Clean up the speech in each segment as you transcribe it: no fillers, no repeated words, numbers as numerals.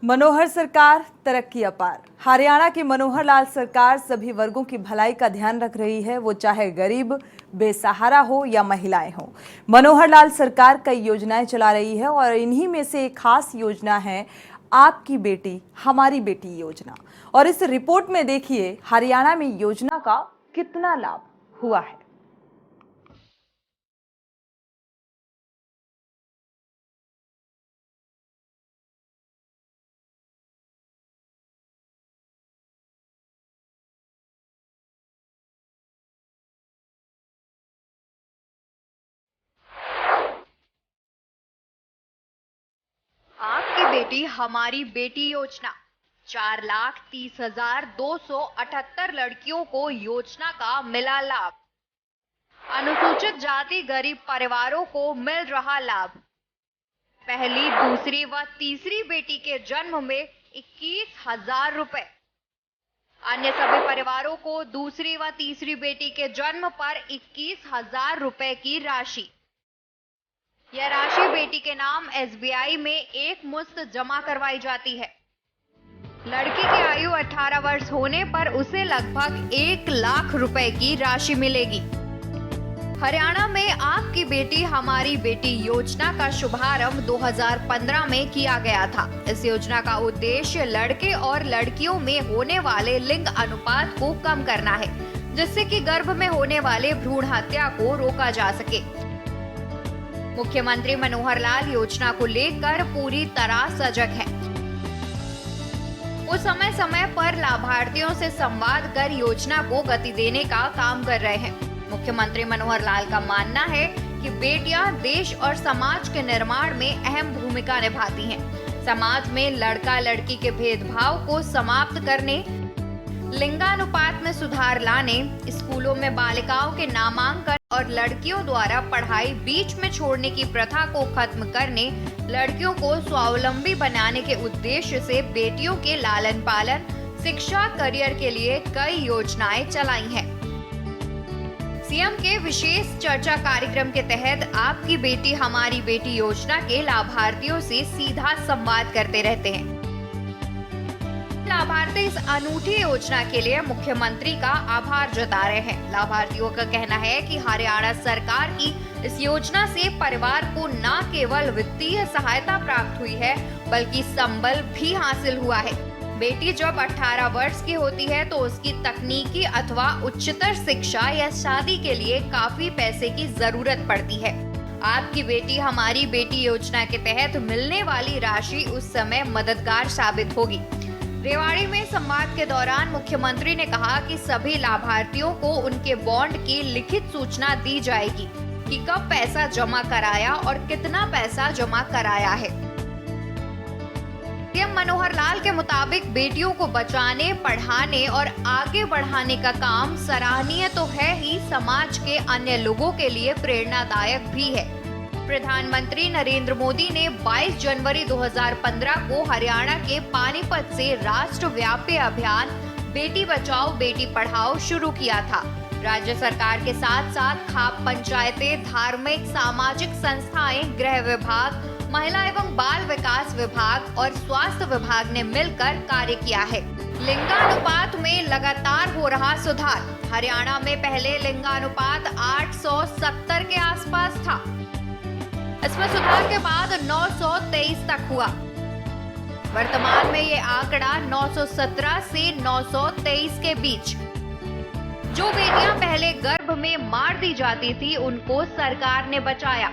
मनोहर सरकार तरक्की अपार। हरियाणा की मनोहर लाल सरकार सभी वर्गों की भलाई का ध्यान रख रही है, वो चाहे गरीब, बेसहारा हो या महिलाएं हो। मनोहर लाल सरकार कई योजनाएं चला रही है और इन्हीं में से एक खास योजना है आपकी बेटी हमारी बेटी योजना। और इस रिपोर्ट में देखिए हरियाणा में योजना का कितना लाभ हुआ है। आपकी बेटी हमारी बेटी योजना 4,30,278 लड़कियों को योजना का मिला लाभ। अनुसूचित जाति गरीब परिवारों को मिल रहा लाभ। पहली, दूसरी व तीसरी बेटी के जन्म में 21,000 रुपए। अन्य सभी परिवारों को दूसरी व तीसरी बेटी के जन्म पर 21,000 रुपए की राशि। यह राशि बेटी के नाम एसबीआई में एक मुश्त जमा करवाई जाती है। लड़की की आयु 18 वर्ष होने पर उसे लगभग 1,00,000 रुपए की राशि मिलेगी। हरियाणा में आपकी बेटी हमारी बेटी योजना का शुभारंभ 2015 में किया गया था। इस योजना का उद्देश्य लड़के और लड़कियों में होने वाले लिंग अनुपात को कम करना है, जिससे कि गर्भ में होने वाले भ्रूण हत्या को रोका जा सके। मुख्यमंत्री मनोहर लाल योजना को लेकर पूरी तरह सजग हैं। वो समय समय पर लाभार्थियों से संवाद कर योजना को गति देने का काम कर रहे हैं। मुख्यमंत्री मनोहर लाल का मानना है कि बेटियां देश और समाज के निर्माण में अहम भूमिका निभाती हैं। समाज में लड़का लड़की के भेदभाव को समाप्त करने, लिंगानुपात में सुधार लाने, स्कूलों में बालिकाओं के नामांकन और लड़कियों द्वारा पढ़ाई बीच में छोड़ने की प्रथा को खत्म करने, लड़कियों को स्वावलंबी बनाने के उद्देश्य से बेटियों के लालन पालन, शिक्षा, करियर के लिए कई योजनाएं चलाई हैं। सीएम के विशेष चर्चा कार्यक्रम के तहत आपकी बेटी हमारी बेटी योजना के लाभार्थियों से सीधा संवाद करते रहते हैं। लाभार्थी इस अनूठी योजना के लिए मुख्यमंत्री का आभार जता रहे हैं। लाभार्थियों का कहना है कि हरियाणा सरकार की इस योजना से परिवार को न केवल वित्तीय सहायता प्राप्त हुई है, बल्कि संबल भी हासिल हुआ है। बेटी जब 18 वर्ष की होती है तो उसकी तकनीकी अथवा उच्चतर शिक्षा या शादी के लिए काफी पैसे की जरूरत पड़ती है। आपकी बेटी हमारी बेटी योजना के तहत मिलने वाली राशि उस समय मददगार साबित होगी। रेवाड़ी में संवाद के दौरान मुख्यमंत्री ने कहा कि सभी लाभार्थियों को उनके बॉन्ड की लिखित सूचना दी जाएगी कि कब पैसा जमा कराया और कितना पैसा जमा कराया है। सीएम मनोहर लाल के मुताबिक बेटियों को बचाने, पढ़ाने और आगे बढ़ाने का काम सराहनीय तो है ही, समाज के अन्य लोगों के लिए प्रेरणादायक भी है। प्रधानमंत्री नरेंद्र मोदी ने 22 जनवरी 2015 को हरियाणा के पानीपत से राष्ट्रव्यापी अभियान बेटी बचाओ बेटी पढ़ाओ शुरू किया था। राज्य सरकार के साथ साथ खाप पंचायतें, धार्मिक सामाजिक संस्थाएं, गृह विभाग, महिला एवं बाल विकास विभाग और स्वास्थ्य विभाग ने मिलकर कार्य किया है। लिंगानुपात में लगातार हो रहा सुधार। हरियाणा में पहले लिंगानुपात 870 के आसपास था। इसमें सुधार के बाद 923 तक हुआ। वर्तमान में ये आंकड़ा 917 से 923 के बीच। जो बेटियां पहले गर्भ में मार दी जाती थी, उनको सरकार ने बचाया।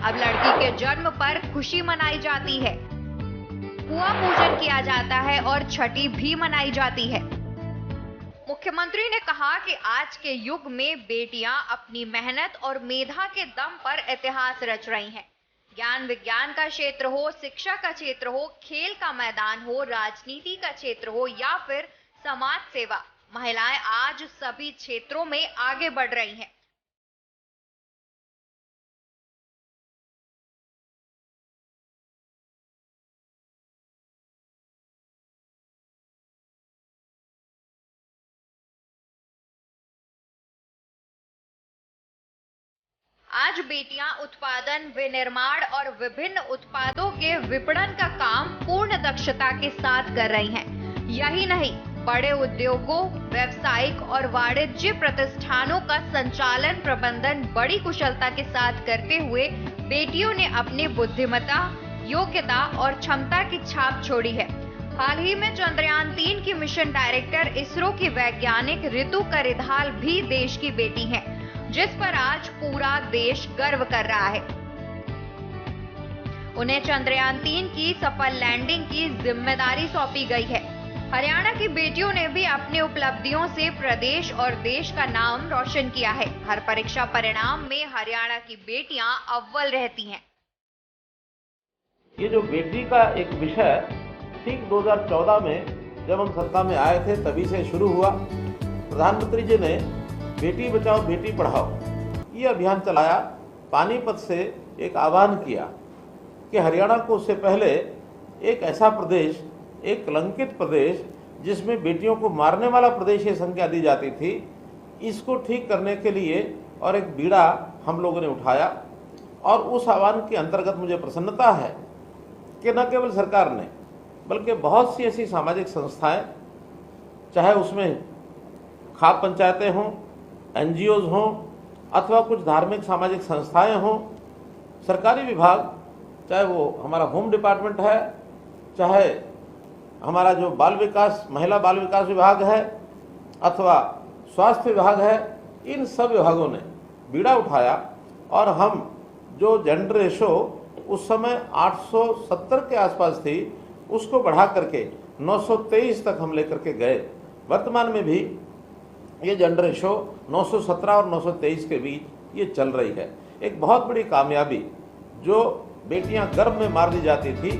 अब लड़की के जन्म पर खुशी मनाई जाती है, कुआं पूजन किया जाता है और छठी भी मनाई जाती है। मुख्यमंत्री ने कहा कि आज के युग में बेटियां अपनी मेहनत और मेधा के दम पर इतिहास रच रही हैं। ज्ञान विज्ञान का क्षेत्र हो, शिक्षा का क्षेत्र हो, खेल का मैदान हो, राजनीति का क्षेत्र हो या फिर समाज सेवा, महिलाएं आज सभी क्षेत्रों में आगे बढ़ रही हैं। आज बेटियां उत्पादन, विनिर्माण और विभिन्न उत्पादों के विपणन का काम पूर्ण दक्षता के साथ कर रही हैं। यही नहीं, बड़े उद्योगों, व्यावसायिक और वाणिज्य प्रतिष्ठानों का संचालन प्रबंधन बड़ी कुशलता के साथ करते हुए बेटियों ने अपनी बुद्धिमत्ता, योग्यता और क्षमता की छाप छोड़ी है। हाल ही में चंद्रयान 3 की मिशन डायरेक्टर इसरो की वैज्ञानिक ऋतु करिधाल भी देश की बेटी हैं, जिस पर आज पूरा देश गर्व कर रहा है। उन्हें चंद्रयान 3 की सफल लैंडिंग की जिम्मेदारी सौंपी गई है। हरियाणा की बेटियों ने भी अपनी उपलब्धियों से प्रदेश और देश का नाम रोशन किया है। हर परीक्षा परिणाम में हरियाणा की बेटियां अव्वल रहती हैं। ये जो बेटी का एक विषय ठीक 2014 में जब हम सत्ता में आए थे तभी से शुरू हुआ। प्रधानमंत्री जी ने बेटी बचाओ बेटी पढ़ाओ ये अभियान चलाया। पानीपत से एक आह्वान किया कि हरियाणा को उससे पहले एक ऐसा प्रदेश, एक कलंकित प्रदेश जिसमें बेटियों को मारने वाला प्रदेश ये संज्ञा दी जाती थी, इसको ठीक करने के लिए और एक बीड़ा हम लोगों ने उठाया। और उस आह्वान के अंतर्गत मुझे प्रसन्नता है कि न केवल सरकार ने बल्कि बहुत सी ऐसी सामाजिक संस्थाएं, चाहे उसमें खाप पंचायतें हों, NGOs हों अथवा कुछ धार्मिक सामाजिक संस्थाएं हों, सरकारी विभाग, चाहे वो हमारा होम डिपार्टमेंट है, चाहे हमारा जो बाल विकास, महिला बाल विकास विभाग है अथवा स्वास्थ्य विभाग है, इन सब विभागों ने बीड़ा उठाया। और हम जो जेंडर रेशो उस समय 870 के आसपास थी, उसको बढ़ा करके 923 तक हम लेकर के गए। वर्तमान में भी ये जेंडर रेशो 917 और 923 के बीच ये चल रही है। एक बहुत बड़ी कामयाबी, जो बेटियां गर्भ में मार दी जाती थी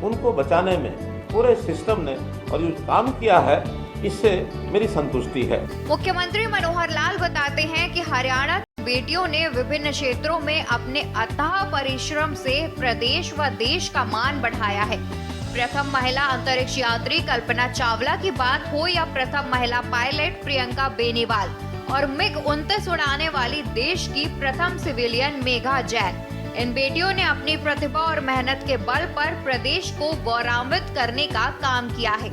उनको बचाने में पूरे सिस्टम ने और जो काम किया है, इससे मेरी संतुष्टि है। मुख्यमंत्री मनोहर लाल बताते हैं कि हरियाणा की बेटियों ने विभिन्न क्षेत्रों में अपने अथाह परिश्रम से प्रदेश व देश का मान बढ़ाया है। प्रथम महिला अंतरिक्ष यात्री कल्पना चावला की बात हो या प्रथम महिला पायलट प्रियंका बेनीवाल और MiG-29 उड़ाने वाली देश की प्रथम सिविलियन मेघा जैन, इन बेटियों ने अपनी प्रतिभा और मेहनत के बल पर प्रदेश को गौरवान्वित करने का काम किया है।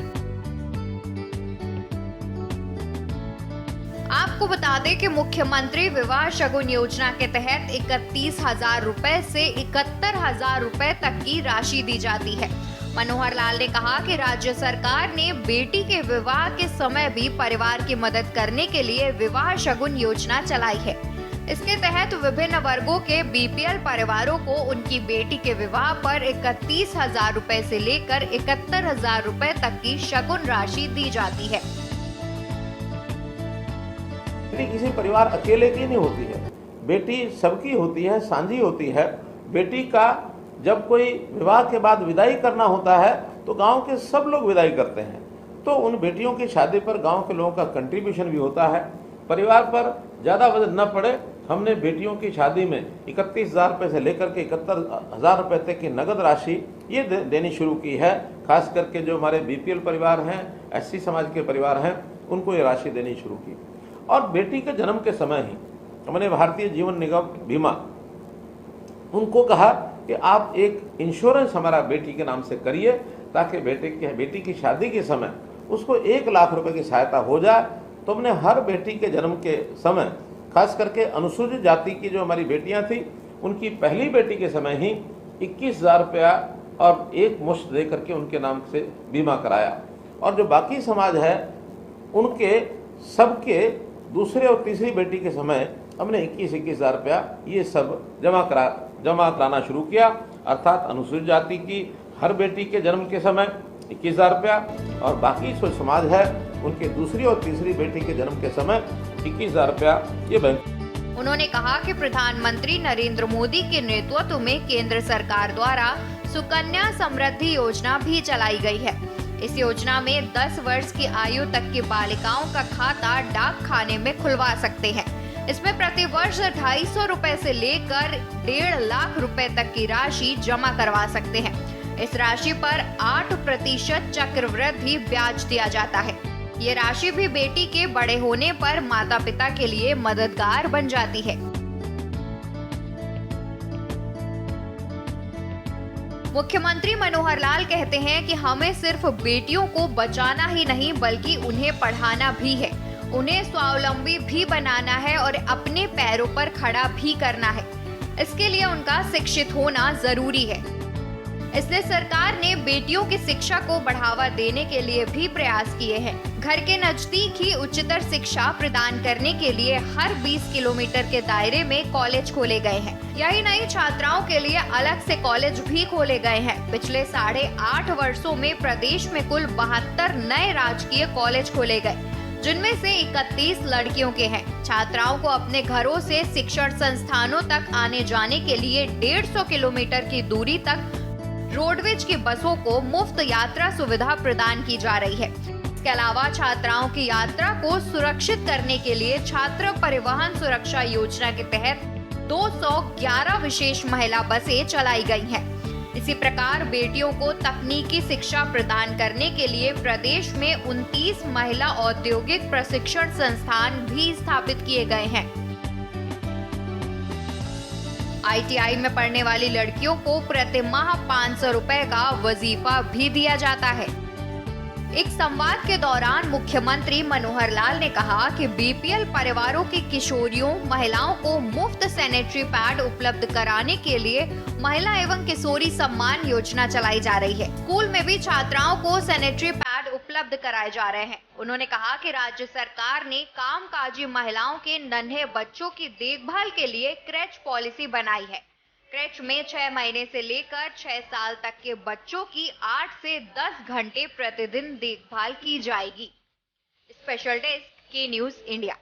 आपको बता दें कि मुख्यमंत्री विवाह शगुन योजना के तहत 31,000 रुपए से 71,000 रुपए तक की राशि दी जाती है। मनोहर लाल ने कहा कि राज्य सरकार ने बेटी के विवाह के समय भी परिवार की मदद करने के लिए विवाह शगुन योजना चलाई है। इसके तहत विभिन्न वर्गों के BPL परिवारों को उनकी बेटी के विवाह पर 31,000 रुपए से लेकर 71,000 रुपए तक की शगुन राशि दी जाती है। बेटी किसी परिवार अकेले की नहीं होती है, बेटी सबकी होती है, साझी होती है। बेटी का जब कोई विवाह के बाद विदाई करना होता है तो गांव के सब लोग विदाई करते हैं, तो उन बेटियों की शादी पर गांव के लोगों का कंट्रीब्यूशन भी होता है। परिवार पर ज़्यादा वजन न पड़े, हमने बेटियों की शादी में 31,000 रुपये से लेकर के 71,000 रुपये तक की नगद राशि ये देनी शुरू की है। खास करके जो हमारे BPL परिवार हैं, SC समाज के परिवार हैं, उनको ये राशि देनी शुरू की। और बेटी के जन्म के समय ही हमने भारतीय जीवन निगम बीमा उनको कहा कि आप एक इंश्योरेंस हमारा बेटी के नाम से करिए, ताकि बेटी की शादी के समय उसको 1 लाख रुपए की सहायता हो जाए। तो हमने हर बेटी के जन्म के समय, खास करके अनुसूचित जाति की जो हमारी बेटियां थी, उनकी पहली बेटी के समय ही 21,000 रुपया और एक मुश्त दे करके उनके नाम से बीमा कराया। और जो बाकी समाज है उनके सबके दूसरे और तीसरी बेटी के समय हमने 21,000 रुपया ये सब जमा कराना शुरू किया। अर्थात अनुसूचित जाति की हर बेटी के जन्म के समय 21,000 रुपया और बाकी जो समाज है उनके दूसरी और तीसरी बेटी के जन्म के समय 21,000 रुपया ये बैंक। उन्होंने कहा कि प्रधानमंत्री नरेंद्र मोदी के नेतृत्व में केंद्र सरकार द्वारा सुकन्या समृद्धि योजना भी चलाई गई है। इस योजना में 10 वर्ष की आयु तक की बालिकाओं का खाता डाक खाने में खुलवा सकते हैं। इसमें प्रति वर्ष 250 रुपए से लेकर 1.5 लाख रुपए तक की राशि जमा करवा सकते हैं। इस राशि पर 8% चक्रवृद्धि ब्याज दिया जाता है। ये राशि भी बेटी के बड़े होने पर माता पिता के लिए मददगार बन जाती है। मुख्यमंत्री मनोहर लाल कहते हैं कि हमें सिर्फ बेटियों को बचाना ही नहीं बल्कि उन्हें पढ़ाना भी है, उन्हें स्वावलंबी भी बनाना है और अपने पैरों पर खड़ा भी करना है। इसके लिए उनका शिक्षित होना जरूरी है। इसलिए सरकार ने बेटियों की शिक्षा को बढ़ावा देने के लिए भी प्रयास किए हैं। घर के नजदीक ही उच्चतर शिक्षा प्रदान करने के लिए हर 20 किलोमीटर के दायरे में कॉलेज खोले गए हैं। यही नहीं, छात्राओं के लिए अलग से कॉलेज भी खोले गए हैं। पिछले 8.5 वर्षों में प्रदेश में कुल 72 नए राजकीय कॉलेज खोले गए, जिनमें से 31 लड़कियों के हैं। छात्राओं को अपने घरों से शिक्षण संस्थानों तक आने जाने के लिए 150 किलोमीटर की दूरी तक रोडवेज की बसों को मुफ्त यात्रा सुविधा प्रदान की जा रही है। इसके अलावा छात्राओं की यात्रा को सुरक्षित करने के लिए छात्र परिवहन सुरक्षा योजना के तहत 211 विशेष महिला बसें चलाई गई हैं। इसी प्रकार बेटियों को तकनीकी शिक्षा प्रदान करने के लिए प्रदेश में 29 महिला औद्योगिक प्रशिक्षण संस्थान भी स्थापित किए गए हैं। ITI में पढ़ने वाली लड़कियों को प्रति माह 500 रुपए का वजीफा भी दिया जाता है। एक संवाद के दौरान मुख्यमंत्री मनोहर लाल ने कहा कि BPL परिवारों की किशोरियों महिलाओं को मुफ्त सैनिटरी पैड उपलब्ध कराने के लिए महिला एवं किशोरी सम्मान योजना चलाई जा रही है। स्कूल में भी छात्राओं को सैनिटरी पैड उपलब्ध कराए जा रहे हैं। उन्होंने कहा कि राज्य सरकार ने कामकाजी महिलाओं के नन्हे बच्चों की देखभाल के लिए क्रेच पॉलिसी बनाई है। क्रेच में 6 महीने से लेकर 6 साल तक के बच्चों की 8 से 10 घंटे प्रतिदिन देखभाल की जाएगी। स्पेशल डेस्क, के न्यूज़ इंडिया।